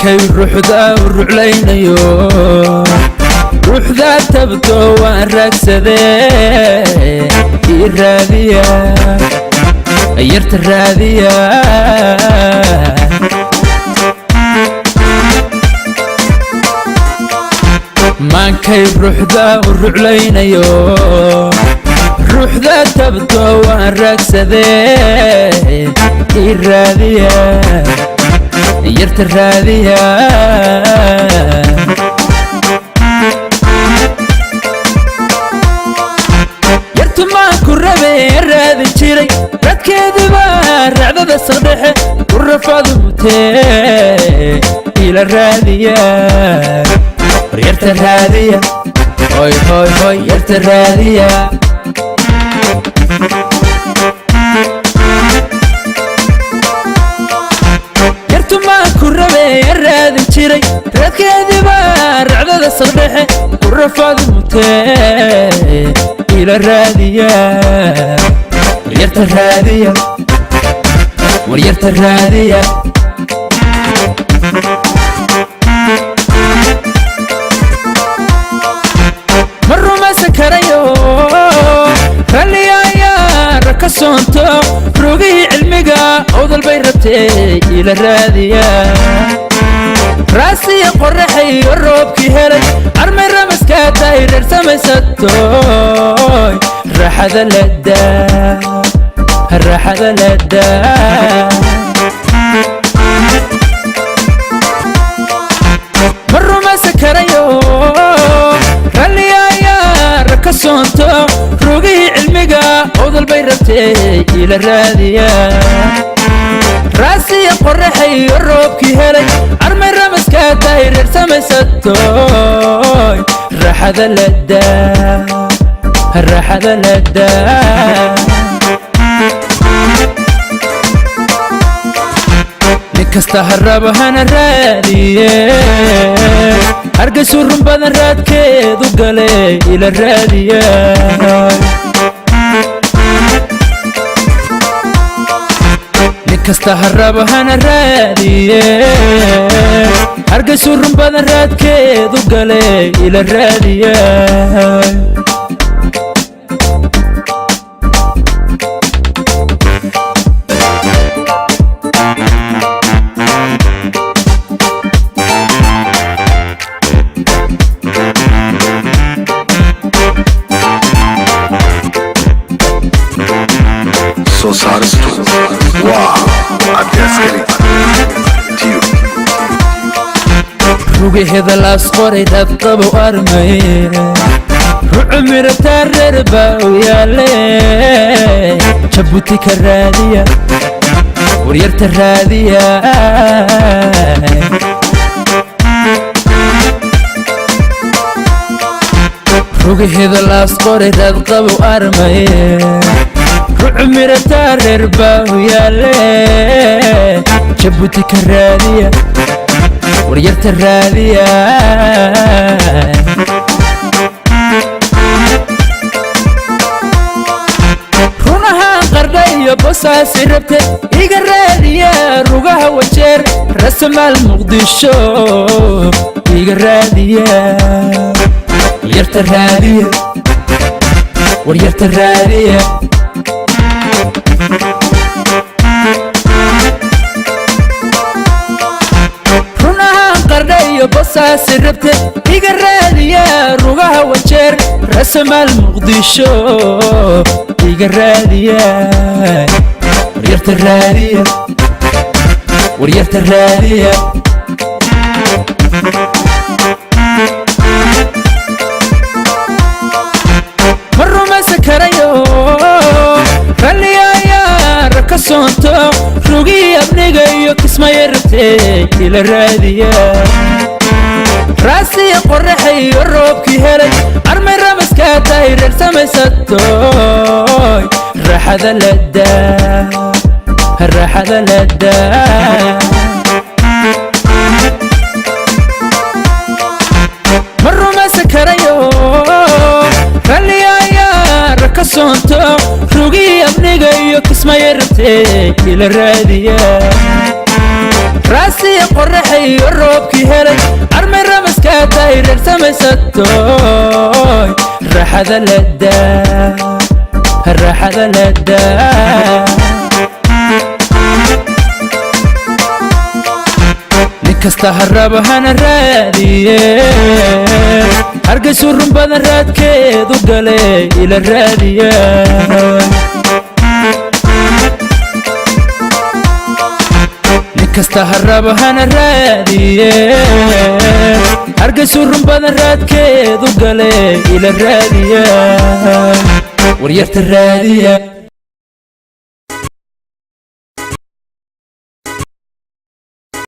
maankay ruuxda ruclaynayo ruuxda tabto waan raagsadee ii raadiya yarta raadiya maankay ruuxda ruclaynayo ruuxda tabto waan raagsadee ii raadiya yarta raadiya yartu maan ku rabee raadi jiray radkeediba racdada saqdhexe ku rafadu mutee ila raadiya war yarta raadiya hoy hoy hoy yarta raadiya yartu maan ku rabee raadi jiray radkeediba racdada saqdhexe ku rafadu mutee ila raadiya war yarta raadiya war yarta raadiya ma rumaysan karayo ralliyayaa raka soonto rogihii cilmiga awdal bay rabtee ila raadiya raasiya qorraxayo roobkii helay armay ramaskaa tahay reer samaysatoy raaxada ladaa raaxada ladaa ma rumaysan karayo ralliyayaa raka soonto rogihii cilmiga awdal bay rabtee ila raadiya raasiya qorraxayo roobkii helay armay ramaskaa tahay reer samaysatoy raaxada ladaa raaxada ladaa nin kasta harraba hana raadiye hargaysu run badan raadkeedu gale ila raadiya kasta harraba hana raadiye hargaysu run badan raadkeedu gale ila raadiya soo saaristu waa cabdiaskari rugaheeda laas qoray dadqabo armay rucu mirataa reer baa u yaale jabuuti ka raadiya war yarta raadiya rugaheeda laas qoray dadqabo armay rucu mirataa reer baa u yaale jabuuti ka raadiya war yarta raadiya runahaan qardha iyo bosaasi rabte iga raadiya rugaha wajeer rasamaal muqdisho iga raadiya war yarta raadiya war yarta raadiya bosaasi rabte iga raadiya rugaha wajeer rasamaal muqdisho iga raadiya war yarta raadiya war yarta raadiya ma rumaysan karayo ralliyayaa raka soonto rugihii abniga iyo kismaya rabtee ila raadiya raasiya qorraxayo roobkii helay armay ramaskaa tahay reer samaysatoy raaxada ladaa raaxada ladaa ma rumaysan karayo ralliyayaa raka soonto rugihii abniga iyo kismaya rabtee ila raadiya راسي قرحي الروبكي هلي أرمي الرمس كداير سمي ستوي الراحة ذا لدا الراحة ذا لدا نكستا هرب هانا رادية هرقسو رنبانا راد كيدو قلي إلى الرادية نكستا هرب هانا رادية هرقسو رنبانا راد كيدو قلي إلى الرادية وريرت الرادية